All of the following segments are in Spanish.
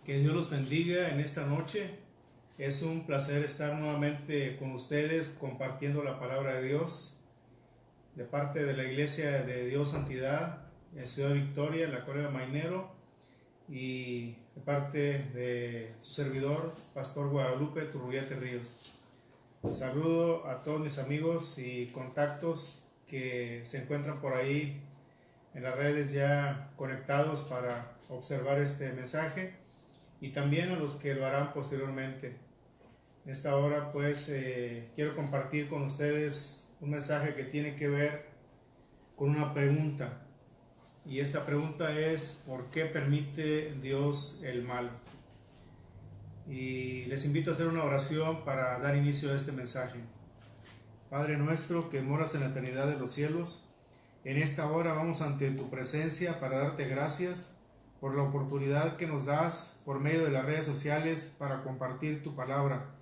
Que Dios los bendiga en esta noche. Es un placer estar nuevamente con ustedes compartiendo la palabra de Dios de parte de la Iglesia de Dios Santidad en Ciudad Victoria, en la Colonia Mainero, y de parte de su servidor, Pastor Guadalupe Turrubiate Ríos. Saludo a todos mis amigos y contactos que se encuentran por ahí en las redes ya conectados para observar este mensaje, y también a los que lo harán posteriormente. En esta hora pues quiero compartir con ustedes un mensaje que tiene que ver con una pregunta, y esta pregunta es: ¿por qué permite Dios el mal? Y les invito a hacer una oración para dar inicio a este mensaje. Padre nuestro que moras en la eternidad de los cielos, en esta hora vamos ante tu presencia para darte gracias por la oportunidad que nos das por medio de las redes sociales para compartir tu palabra.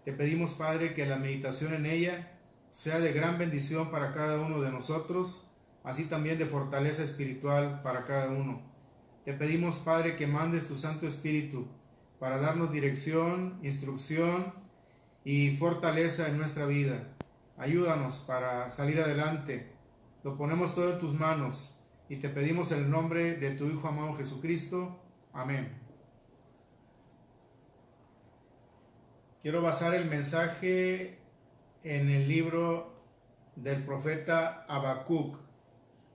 Te pedimos, Padre, que la meditación en ella sea de gran bendición para cada uno de nosotros, así también de fortaleza espiritual para cada uno. Te pedimos, Padre, que mandes tu Santo Espíritu para darnos dirección, instrucción y fortaleza en nuestra vida. Ayúdanos para salir adelante. Lo ponemos todo en tus manos y te pedimos en el nombre de tu Hijo amado Jesucristo. Amén. Quiero basar el mensaje en el libro del profeta Habacuc,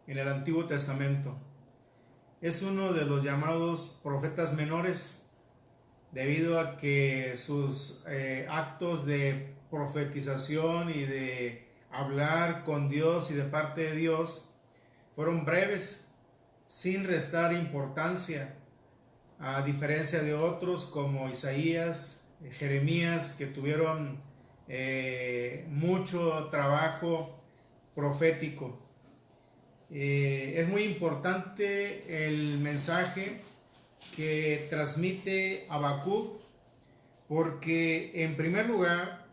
en el Antiguo Testamento. Es uno de los llamados profetas menores, debido a que sus actos de profetización y de hablar con Dios y de parte de Dios fueron breves, sin restar importancia, a diferencia de otros como Isaías, Jeremías, que tuvieron mucho trabajo profético. Es muy importante el mensaje que transmite Habacuc, porque en primer lugar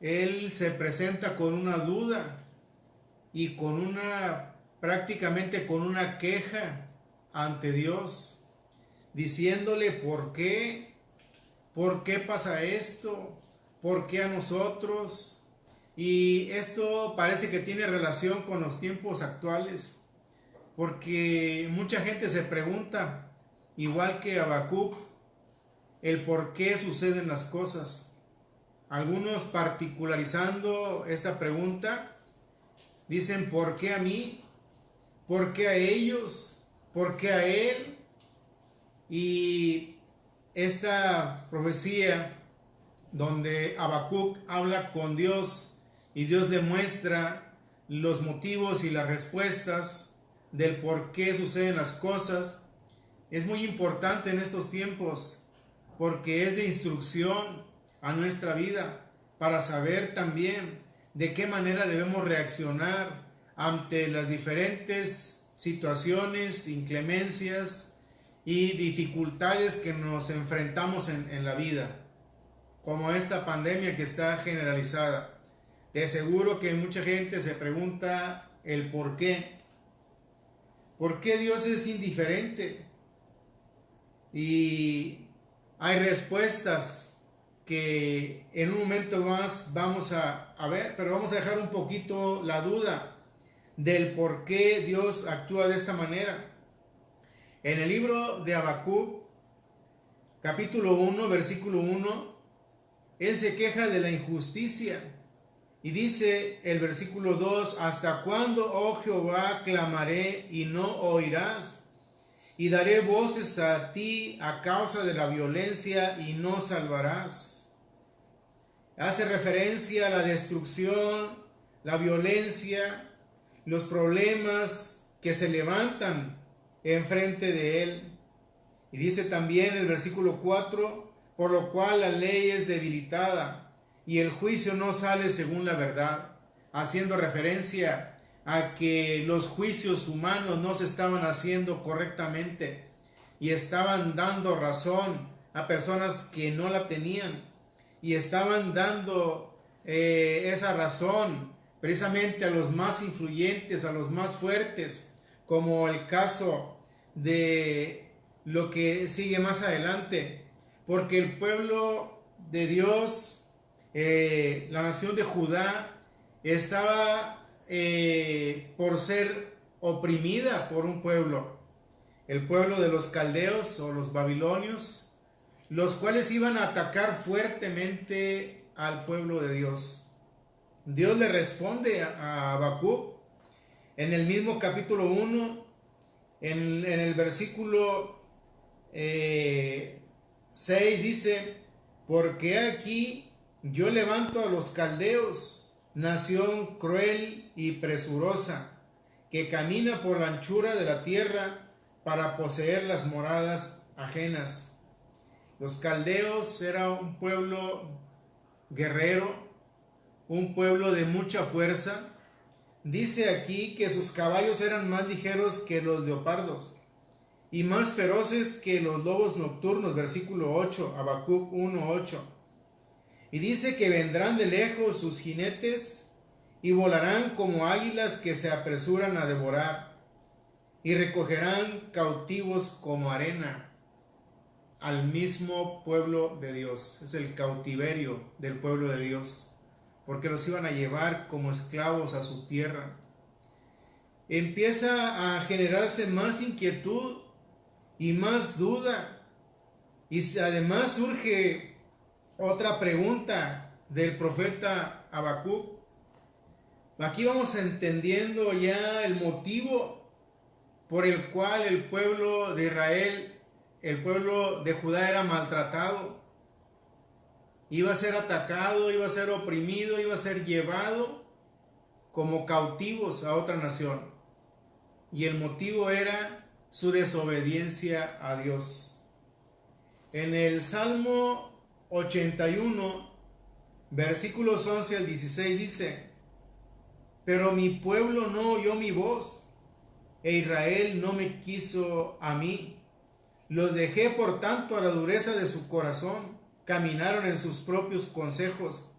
él se presenta con una duda y prácticamente con una queja ante Dios, diciéndole ¿por qué pasa esto? ¿Por qué a nosotros? Y esto parece que tiene relación con los tiempos actuales, porque mucha gente se pregunta, igual que Habacuc, el por qué suceden las cosas. Algunos, particularizando esta pregunta, dicen ¿por qué a mí? ¿Por qué a ellos? ¿Por qué a él? Y esta profecía donde Habacuc habla con Dios y Dios le muestra los motivos y las respuestas del por qué suceden las cosas, es muy importante en estos tiempos, porque es de instrucción a nuestra vida para saber también de qué manera debemos reaccionar ante las diferentes situaciones, inclemencias y dificultades que nos enfrentamos en la vida, como esta pandemia que está generalizada. De seguro que mucha gente se pregunta el por qué. ¿Por qué Dios es indiferente? Y hay respuestas que en un momento más vamos a ver, pero vamos a dejar un poquito la duda del por qué Dios actúa de esta manera. En el libro de Habacuc, capítulo 1, versículo 1, él se queja de la injusticia y dice el versículo 2: ¿hasta cuándo, oh Jehová, clamaré y no oirás? Y daré voces a ti a causa de la violencia y no salvarás. Hace referencia a la destrucción, la violencia, los problemas que se levantan enfrente de él. Y dice también el versículo 4: por lo cual la ley es debilitada y el juicio no sale según la verdad, haciendo referencia a que los juicios humanos no se estaban haciendo correctamente y estaban dando razón a personas que no la tenían, y estaban dando esa razón precisamente a los más influyentes, a los más fuertes, como el caso de lo que sigue más adelante, porque el pueblo de Dios, la nación de Judá, estaba por ser oprimida por un pueblo, el pueblo de los caldeos o los babilonios, los cuales iban a atacar fuertemente al pueblo de Dios. Dios le responde a Habacuc en el mismo capítulo 1, en el versículo 6 dice: porque aquí yo levanto a los caldeos, nación cruel y presurosa, que camina por la anchura de la tierra para poseer las moradas ajenas. Los caldeos era un pueblo guerrero, un pueblo de mucha fuerza. Dice aquí que sus caballos eran más ligeros que los leopardos y más feroces que los lobos nocturnos, versículo 8, Habacuc 1:8. Y dice que vendrán de lejos sus jinetes y volarán como águilas que se apresuran a devorar, y recogerán cautivos como arena al mismo pueblo de Dios. Es el cautiverio del pueblo de Dios, porque los iban a llevar como esclavos a su tierra. Empieza a generarse más inquietud y más duda, y además surge otra pregunta del profeta Habacuc. Aquí vamos entendiendo ya el motivo por el cual el pueblo de Israel, el pueblo de Judá, era maltratado. Iba a ser atacado, iba a ser oprimido, iba a ser llevado como cautivos a otra nación. Y el motivo era su desobediencia a Dios. En el Salmo 81, versículos 11 al 16 dice: pero mi pueblo no oyó mi voz, e Israel no me quiso a mí. Los dejé por tanto a la dureza de su corazón, caminaron en sus propios consejos.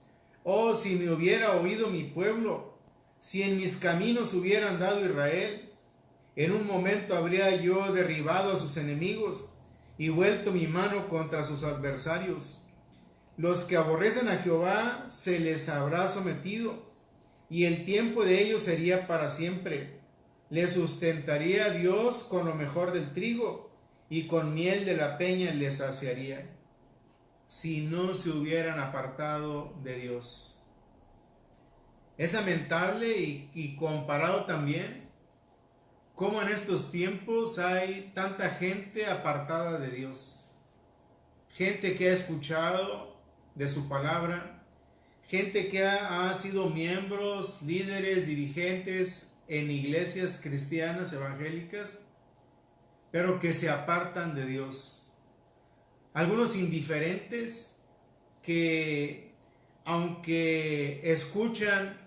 Oh, si me hubiera oído mi pueblo, si en mis caminos hubiera andado Israel, en un momento habría yo derribado a sus enemigos y vuelto mi mano contra sus adversarios. Los que aborrecen a Jehová se les habrá sometido, y el tiempo de ellos sería para siempre. Les sustentaría Dios con lo mejor del trigo, y con miel de la peña les saciaría, si no se hubieran apartado de Dios. Es lamentable y comparado también cómo en estos tiempos hay tanta gente apartada de Dios. Gente que ha escuchado de su palabra, gente que ha sido miembros, líderes, dirigentes en iglesias cristianas evangélicas, pero que se apartan de Dios. Algunos indiferentes que, aunque escuchan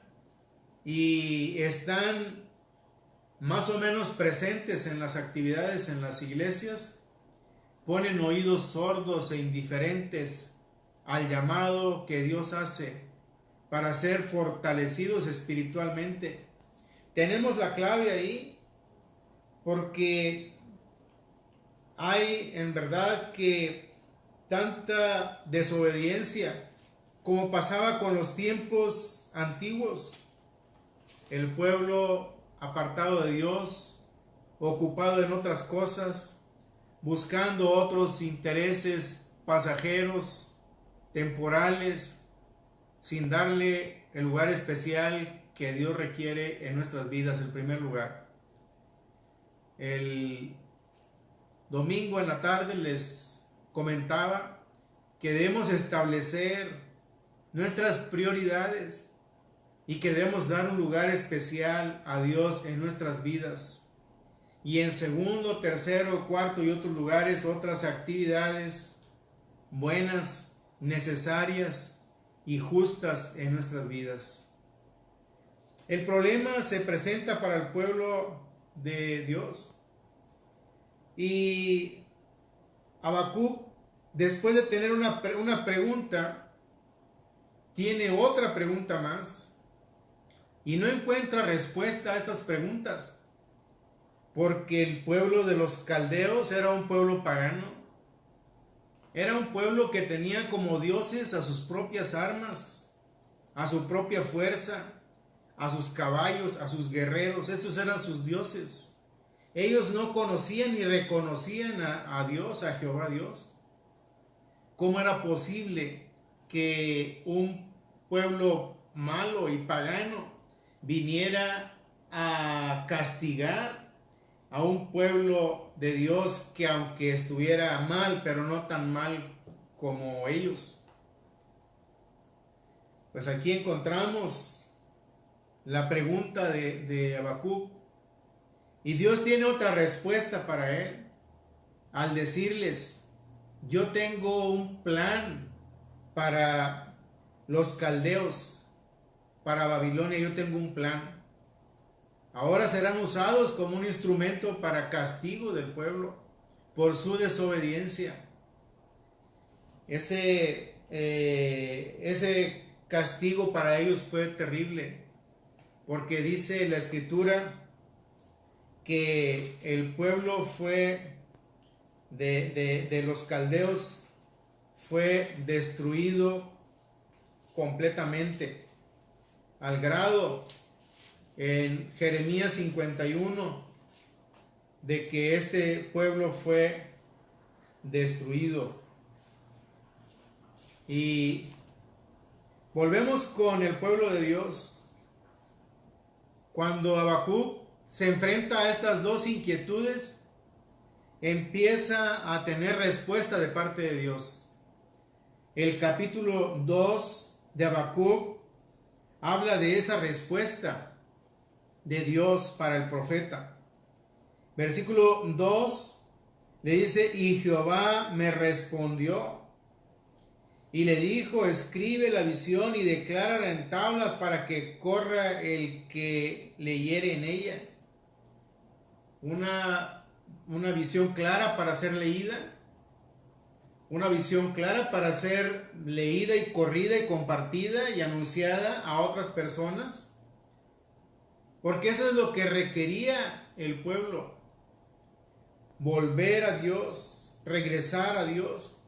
y están más o menos presentes en las actividades en las iglesias, ponen oídos sordos e indiferentes al llamado que Dios hace para ser fortalecidos espiritualmente. Tenemos la clave ahí, porque hay en verdad que tanta desobediencia como pasaba con los tiempos antiguos. El pueblo apartado de Dios, ocupado en otras cosas, buscando otros intereses pasajeros, temporales, sin darle el lugar especial que Dios requiere en nuestras vidas, el primer lugar. El domingo en la tarde les comentaba que debemos establecer nuestras prioridades y que debemos dar un lugar especial a Dios en nuestras vidas. Y en segundo, tercero, cuarto y otros lugares, otras actividades buenas, necesarias y justas en nuestras vidas. El problema se presenta para el pueblo de Dios. Y Habacuc, después de tener una pregunta, tiene otra pregunta más y no encuentra respuesta a estas preguntas. porque el pueblo de los caldeos era un pueblo pagano. Era un pueblo que tenía como dioses a sus propias armas, a su propia fuerza, a sus caballos, a sus guerreros. Esos eran sus dioses. Ellos no conocían ni reconocían a Dios, a Jehová Dios. ¿Cómo era posible que un pueblo malo y pagano viniera a castigar a un pueblo de Dios que, aunque estuviera mal, pero no tan mal como ellos? Pues aquí encontramos la pregunta de Habacuc, y Dios tiene otra respuesta para él al decirles: yo tengo un plan para los caldeos, para Babilonia. Yo tengo un plan. Ahora serán usados como un instrumento para castigo del pueblo por su desobediencia. Ese castigo para ellos fue terrible, porque dice la Escritura que el pueblo fue de los caldeos fue destruido completamente, al grado en Jeremías 51 de que este pueblo fue destruido. Y volvemos con el pueblo de Dios. Cuando Habacuc se enfrenta a estas dos inquietudes, empieza a tener respuesta de parte de Dios. El capítulo 2 de Habacuc habla de esa respuesta de Dios para el profeta. Versículo 2 le dice: y Jehová me respondió y le dijo: escribe la visión y declárala en tablas para que corra el que leyere en ella. Una visión clara para ser leída, una visión clara para ser leída y corrida y compartida y anunciada a otras personas, porque eso es lo que requería el pueblo: volver a Dios, regresar a Dios.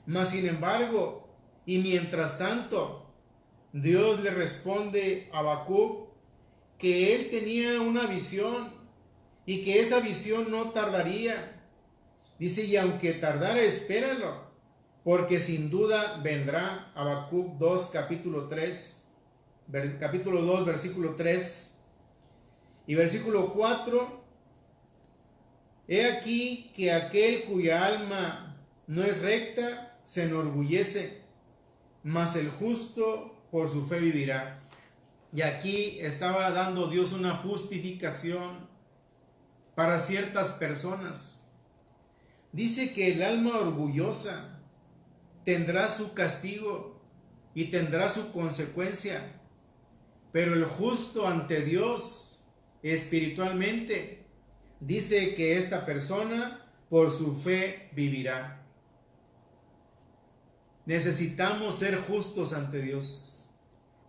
Mas sin embargo, y mientras tanto, Dios le responde a Habacuc que él tenía una visión y que esa visión no tardaría. Dice: y aunque tardara, espéralo, porque sin duda vendrá. Habacuc 2, capítulo 2, versículo 3 y versículo 4. He aquí que aquel cuya alma no es recta se enorgullece, mas el justo por su fe vivirá. Y aquí estaba dando Dios una justificación para ciertas personas. Dice que el alma orgullosa tendrá su castigo y tendrá su consecuencia, pero el justo ante Dios espiritualmente, dice que esta persona por su fe vivirá. Necesitamos ser justos ante Dios.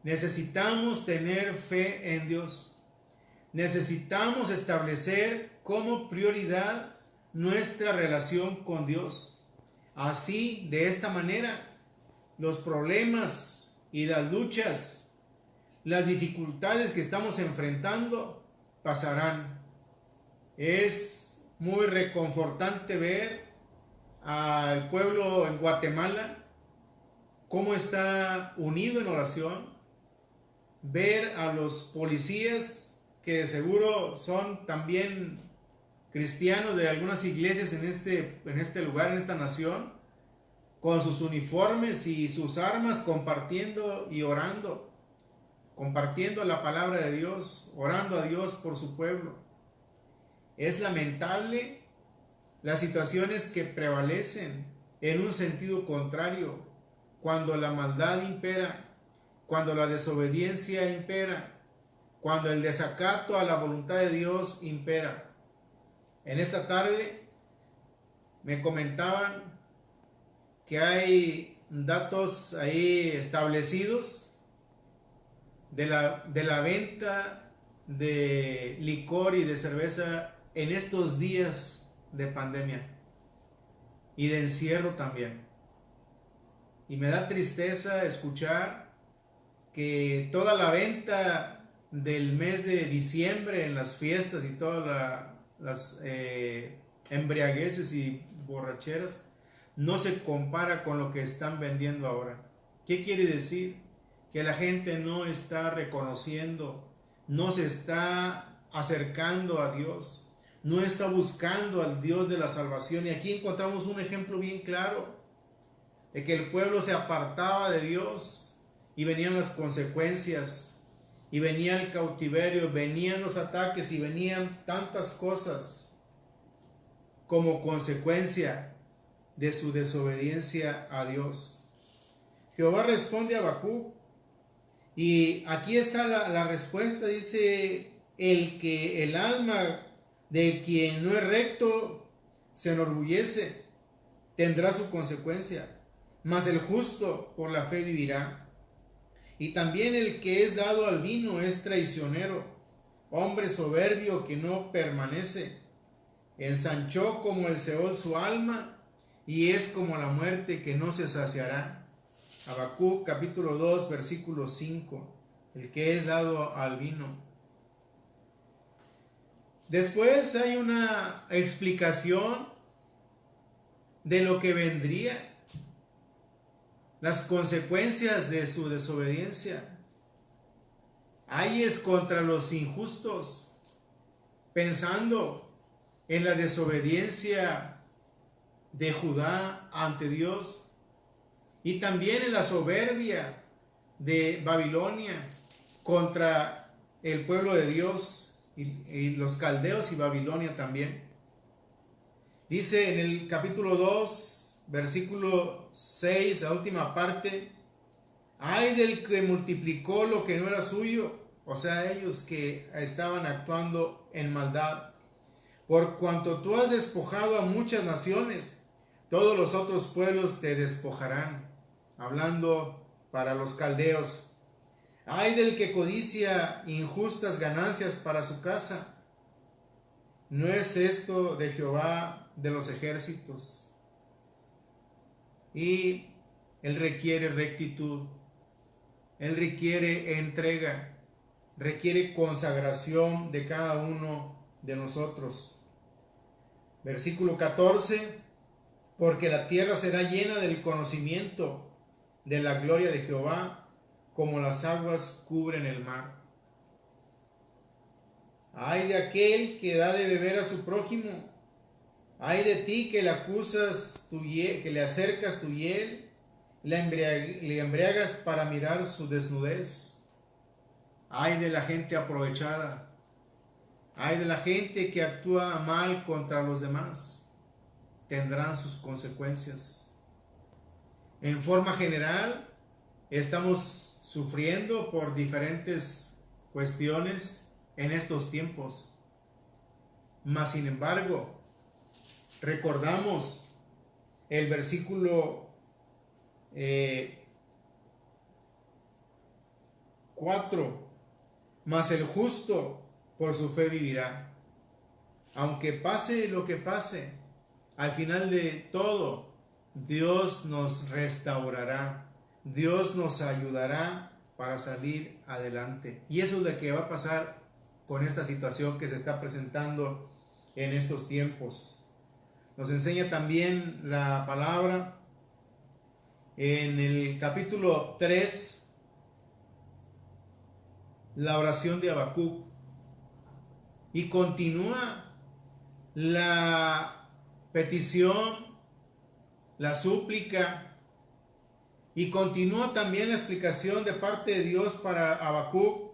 Necesitamos tener fe en Dios. Necesitamos establecer como prioridad nuestra relación con Dios. Así, de esta manera, los problemas y las luchas, las dificultades que estamos enfrentando pasarán. Es muy reconfortante ver al pueblo en Guatemala cómo está unido en oración, ver a los policías que de seguro son también cristianos de algunas iglesias en este lugar, en esta nación, con sus uniformes y sus armas, compartiendo y orando, compartiendo la palabra de Dios, orando a Dios por su pueblo. Es lamentable las situaciones que prevalecen en un sentido contrario, cuando la maldad impera, cuando la desobediencia impera, cuando el desacato a la voluntad de Dios impera. En esta tarde me comentaban que hay datos ahí establecidos de la venta de licor y de cerveza en estos días de pandemia y de encierro también. Y me da tristeza escuchar que toda la venta del mes de diciembre en las fiestas y todas las embriagueces y borracheras no se compara con lo que están vendiendo ahora. ¿Qué quiere decir? Que la gente no está reconociendo, no se está acercando a Dios, no está buscando al Dios de la salvación. Y aquí encontramos un ejemplo bien claro de que el pueblo se apartaba de Dios y venían las consecuencias, y venía el cautiverio, venían los ataques y venían tantas cosas como consecuencia de su desobediencia a Dios. Jehová responde a Habacuc, y aquí está la respuesta. Dice: el alma de quien no es recto se enorgullece, tendrá su consecuencia, mas el justo por la fe vivirá. Y también el que es dado al vino es traicionero, hombre soberbio que no permanece. Ensanchó como el Seol su alma, y es como la muerte que no se saciará. Habacuc capítulo 2 versículo 5. El que es dado al vino. Después hay una explicación de lo que vendría, las consecuencias de su desobediencia. Ahí es contra los injustos, pensando en la desobediencia de Judá ante Dios, y también en la soberbia de Babilonia contra el pueblo de Dios, y los caldeos y Babilonia también. Dice en el capítulo 2 versículo 6, la última parte: ay del que multiplicó lo que no era suyo, o sea, ellos que estaban actuando en maldad. Por cuanto tú has despojado a muchas naciones, todos los otros pueblos te despojarán. Hablando para los caldeos. Ay del que codicia injustas ganancias para su casa. ¿No es esto de Jehová de los ejércitos? Y Él requiere rectitud, Él requiere entrega, requiere consagración de cada uno de nosotros. Versículo 14: porque la tierra será llena del conocimiento de la gloria de Jehová, como las aguas cubren el mar. Ay de aquel que da de beber a su prójimo. Ay de ti que le acusas que le acercas tu hiel, le embriagas para mirar su desnudez. Ay de la gente aprovechada. Ay de la gente que actúa mal contra los demás. Tendrán sus consecuencias. En forma general, estamos sufriendo por diferentes cuestiones en estos tiempos. Mas, sin embargo, recordamos el versículo 4: mas el justo por su fe vivirá. Aunque pase lo que pase, al final de todo, Dios nos restaurará, Dios nos ayudará para salir adelante. Y eso es lo que va a pasar con esta situación que se está presentando en estos tiempos. Nos enseña también la palabra en el capítulo 3, la oración de Habacuc, y continúa la petición, la súplica, y continúa también la explicación de parte de Dios para Habacuc.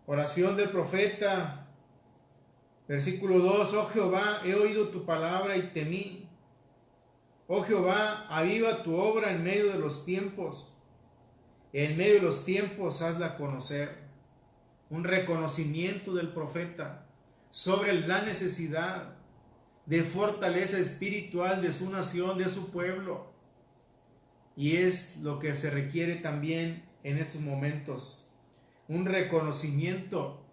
Oración del profeta, versículo 2: oh Jehová, he oído tu palabra y temí. Oh Jehová, aviva tu obra en medio de los tiempos. En medio de los tiempos hazla conocer. Un reconocimiento del profeta sobre la necesidad de fortaleza espiritual de su nación, de su pueblo. Y es lo que se requiere también en estos momentos. Un reconocimiento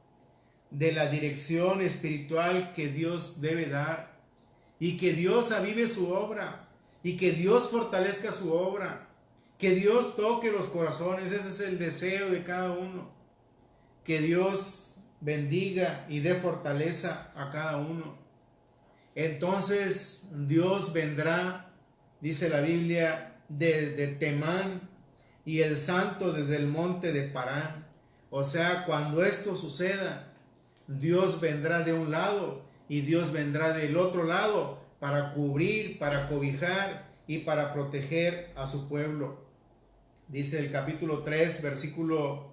de la dirección espiritual que Dios debe dar, y que Dios avive su obra, y que Dios fortalezca su obra, que Dios toque los corazones. Ese es el deseo de cada uno, que Dios bendiga y dé fortaleza a cada uno. Entonces Dios vendrá, dice la Biblia, desde Temán, y el santo desde el monte de Parán. O sea, cuando esto suceda, Dios vendrá de un lado y Dios vendrá del otro lado para cubrir, para cobijar y para proteger a su pueblo. Dice el capítulo 3, versículo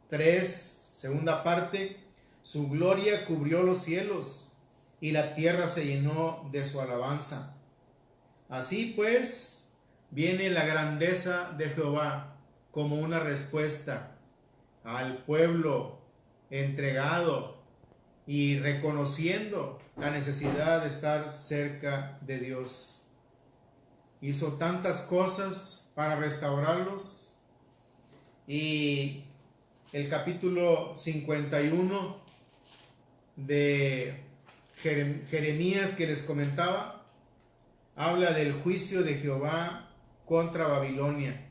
3, segunda parte: su gloria cubrió los cielos y la tierra se llenó de su alabanza. Así pues, viene la grandeza de Jehová como una respuesta al pueblo entregado y reconociendo la necesidad de estar cerca de Dios. Hizo tantas cosas para restaurarlos, y el capítulo 51 de Jeremías que les comentaba habla del juicio de Jehová contra Babilonia.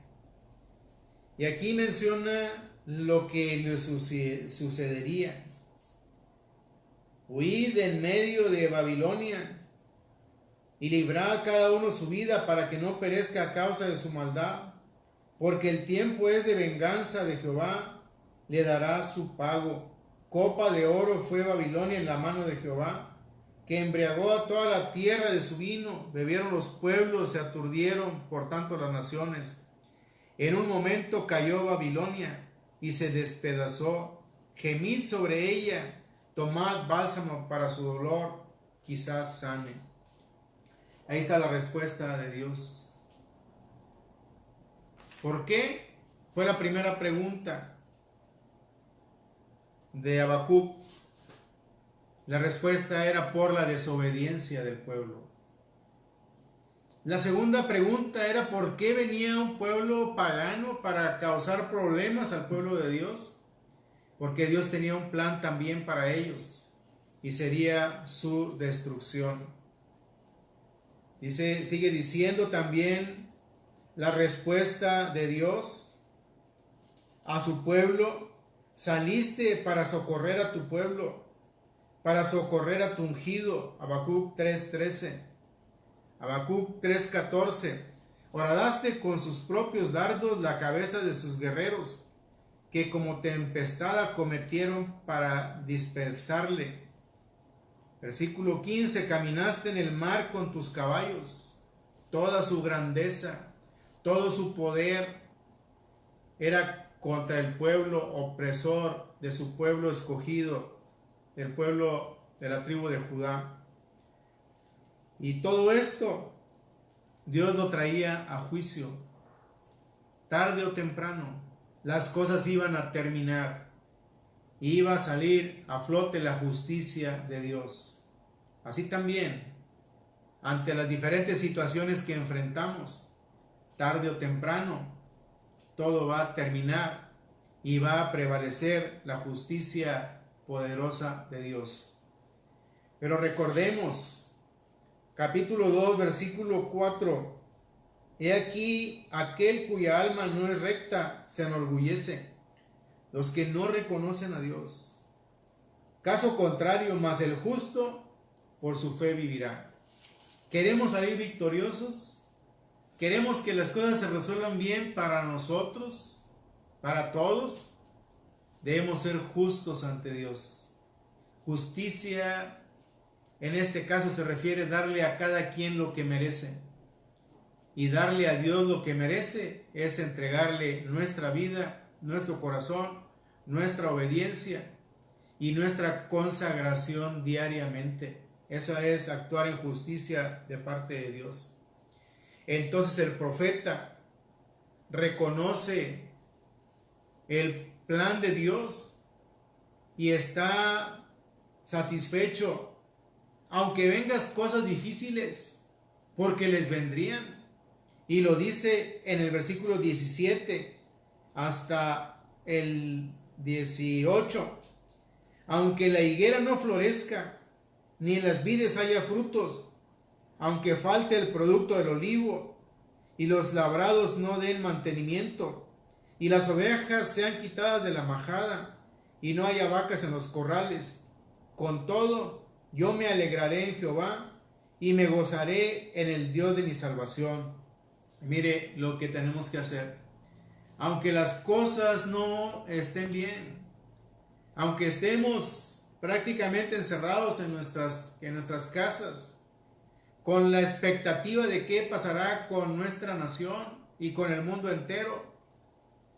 Y aquí menciona lo que le sucedería. Huid en medio de Babilonia y librad cada uno su vida para que no perezca a causa de su maldad, porque el tiempo es de venganza de Jehová, le dará su pago. Copa de oro fue Babilonia en la mano de Jehová, que embriagó a toda la tierra de su vino. Bebieron los pueblos, se aturdieron por tanto las naciones. En un momento cayó Babilonia y se despedazó. Gemid sobre ella, tomad bálsamo para su dolor, quizás sane. Ahí está la respuesta de Dios. ¿Por qué? Fue la primera pregunta de Habacuc. La respuesta era por la desobediencia del pueblo. La segunda pregunta era por qué venía un pueblo pagano para causar problemas al pueblo de Dios. Porque Dios tenía un plan también para ellos, y sería su destrucción. Sigue diciendo también la respuesta de Dios a su pueblo: saliste para socorrer a tu pueblo, para socorrer a tu ungido. Habacuc 3:13. Habacuc 3:14. Horadaste con sus propios dardos la cabeza de sus guerreros, que como tempestad acometieron para dispersarle. Versículo 15. Caminaste en el mar con tus caballos. Toda su grandeza, todo su poder era contra el pueblo opresor de su pueblo escogido, del pueblo de la tribu de Judá. Y todo esto Dios lo traía a juicio. Tarde o temprano las cosas iban a terminar, iba a salir a flote la justicia de Dios. Así también, ante las diferentes situaciones que enfrentamos, tarde o temprano todo va a terminar y va a prevalecer la justicia poderosa de Dios. Pero recordemos, capítulo 2, versículo 4: he aquí aquel cuya alma no es recta se enorgullece, los que no reconocen a Dios. Caso contrario, mas el justo por su fe vivirá. ¿Queremos salir victoriosos? ¿Queremos que las cosas se resuelvan bien para nosotros, para todos? Debemos ser justos ante Dios. Justicia, en este caso, se refiere a darle a cada quien lo que merece. Y darle a Dios lo que merece es entregarle nuestra vida, nuestro corazón, nuestra obediencia y nuestra consagración diariamente. Eso es actuar en justicia de parte de Dios. Entonces el profeta reconoce el plan de Dios y está satisfecho, aunque vengan cosas difíciles, porque les vendrían. Y lo dice en el versículo 17 hasta el 18. Aunque la higuera no florezca, ni en las vides haya frutos, aunque falte el producto del olivo, y los labrados no den mantenimiento, y las ovejas sean quitadas de la majada, y no haya vacas en los corrales, con todo yo me alegraré en Jehová, y me gozaré en el Dios de mi salvación. Mire lo que tenemos que hacer. Aunque las cosas no estén bien, aunque estemos prácticamente encerrados en nuestras casas, con la expectativa de qué pasará con nuestra nación y con el mundo entero,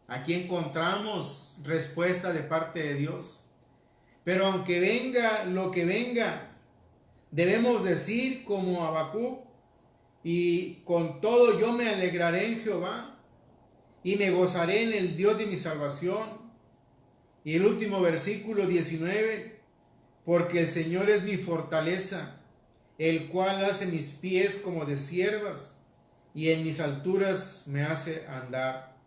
aquí encontramos respuesta de parte de Dios. Pero aunque venga lo que venga, debemos decir como Habacuc: y con todo yo me alegraré en Jehová, y me gozaré en el Dios de mi salvación. Y el último versículo 19: porque el Señor es mi fortaleza, el cual hace mis pies como de ciervas, y en mis alturas me hace andar.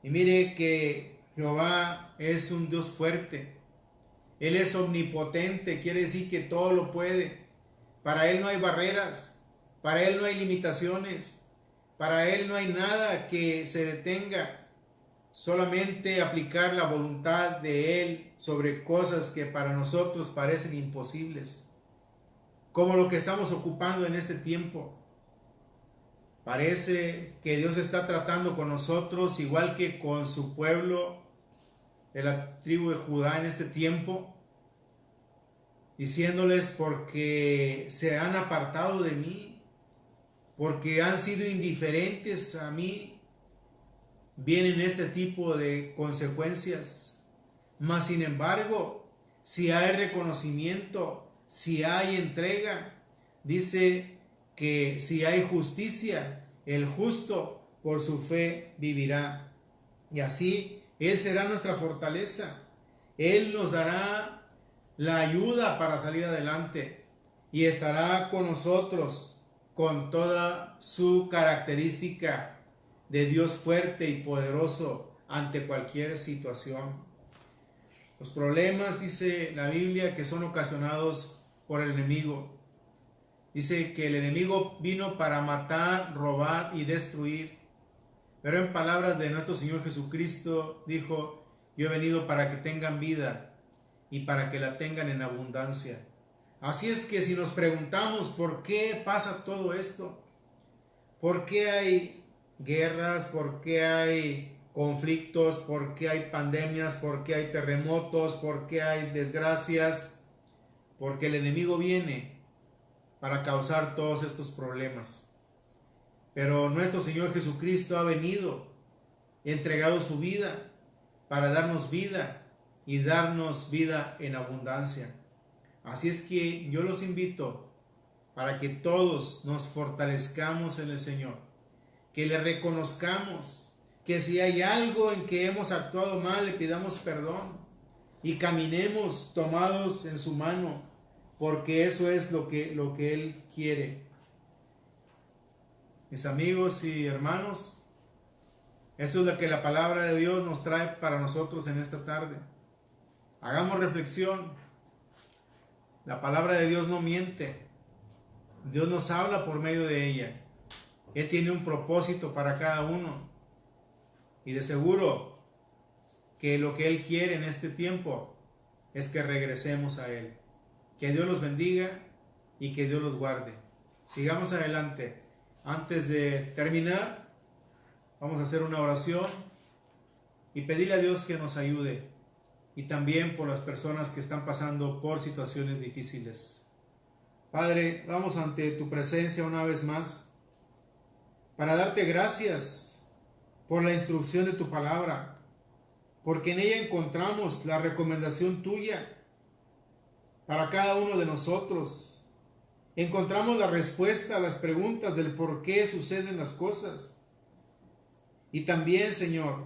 Y mire que Jehová es un Dios fuerte. Él es omnipotente, quiere decir que todo lo puede. Para Él no hay barreras, para Él no hay limitaciones, para Él no hay nada que se detenga. Solamente aplicar la voluntad de Él sobre cosas que para nosotros parecen imposibles, como lo que estamos ocupando en este tiempo. Parece que Dios está tratando con nosotros igual que con su pueblo de la tribu de Judá en este tiempo, diciéndoles: porque se han apartado de mí, porque han sido indiferentes a mí, vienen este tipo de consecuencias. Mas sin embargo, si hay reconocimiento, si hay entrega, dice que si hay justicia, el justo por su fe vivirá. Y así Él será nuestra fortaleza. Él nos dará la ayuda para salir adelante y estará con nosotros con toda su característica de Dios fuerte y poderoso ante cualquier situación. Los problemas, dice la Biblia, que son ocasionados por el enemigo. Dice que el enemigo vino para matar, robar y destruir. Pero en palabras de nuestro Señor Jesucristo dijo: yo he venido para que tengan vida y para que la tengan en abundancia. Así es que si nos preguntamos por qué pasa todo esto, por qué hay guerras, por qué hay conflictos, por qué hay pandemias, por qué hay terremotos, por qué hay desgracias, porque el enemigo viene para causar todos estos problemas. Pero nuestro Señor Jesucristo ha venido, entregado su vida para darnos vida y darnos vida en abundancia. Así es que yo los invito para que todos nos fortalezcamos en el Señor, que le reconozcamos, que si hay algo en que hemos actuado mal, le pidamos perdón y caminemos tomados en su mano, porque eso es lo que Él quiere. Mis amigos y hermanos, eso es lo que la palabra de Dios nos trae para nosotros en esta tarde. Hagamos reflexión. La palabra de Dios no miente. Dios nos habla por medio de ella. Él tiene un propósito para cada uno. Y de seguro que lo que Él quiere en este tiempo es que regresemos a Él. Que Dios los bendiga y que Dios los guarde. Sigamos adelante. Antes de terminar, vamos a hacer una oración y pedirle a Dios que nos ayude. Y también por las personas que están pasando por situaciones difíciles. Padre, vamos ante tu presencia una vez más para darte gracias por la instrucción de tu palabra, porque en ella encontramos la recomendación tuya para cada uno de nosotros. Encontramos la respuesta a las preguntas del por qué suceden las cosas. Y también, Señor,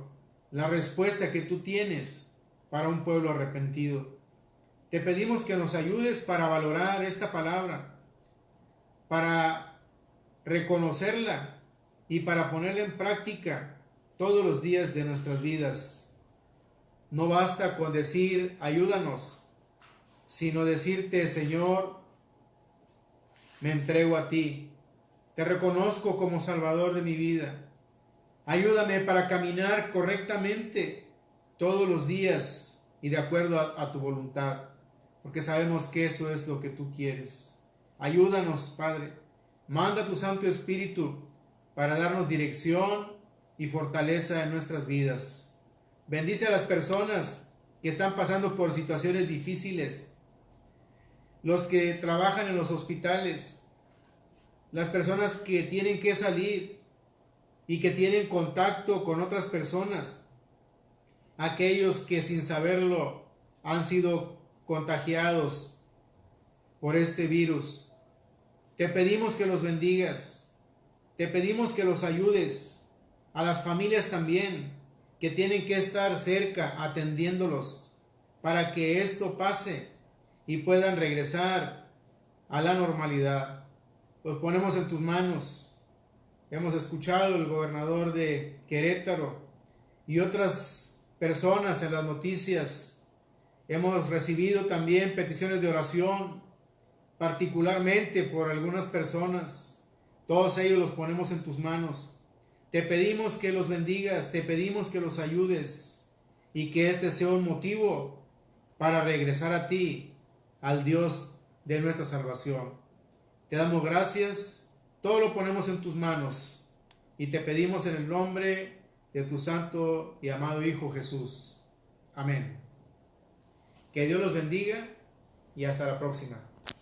la respuesta que tú tienes para un pueblo arrepentido. Te pedimos que nos ayudes para valorar esta palabra, para reconocerla y para ponerla en práctica todos los días de nuestras vidas. No basta con decir ayúdanos, sino decirte, Señor, me entrego a ti, te reconozco como Salvador de mi vida. Ayúdame para caminar correctamente todos los días y de acuerdo a tu voluntad, porque sabemos que eso es lo que tú quieres. Ayúdanos, Padre. Manda tu Santo Espíritu para darnos dirección y fortaleza en nuestras vidas. Bendice a las personas que están pasando por situaciones difíciles, los que trabajan en los hospitales, las personas que tienen que salir y que tienen contacto con otras personas, aquellos que sin saberlo han sido contagiados por este virus. Te pedimos que los bendigas, te pedimos que los ayudes, a las familias también, que tienen que estar cerca atendiéndolos para que esto pase y puedan regresar a la normalidad. Los ponemos en tus manos. Hemos escuchado el gobernador de Querétaro y otras personas en las noticias. Hemos recibido también peticiones de oración, particularmente por algunas personas. Todos ellos los ponemos en tus manos. Te pedimos que los bendigas, te pedimos que los ayudes y que este sea un motivo para regresar a ti, al Dios de nuestra salvación. Te damos gracias, todo lo ponemos en tus manos y te pedimos en el nombre de tu santo y amado Hijo Jesús. Amén. Que Dios los bendiga y hasta la próxima.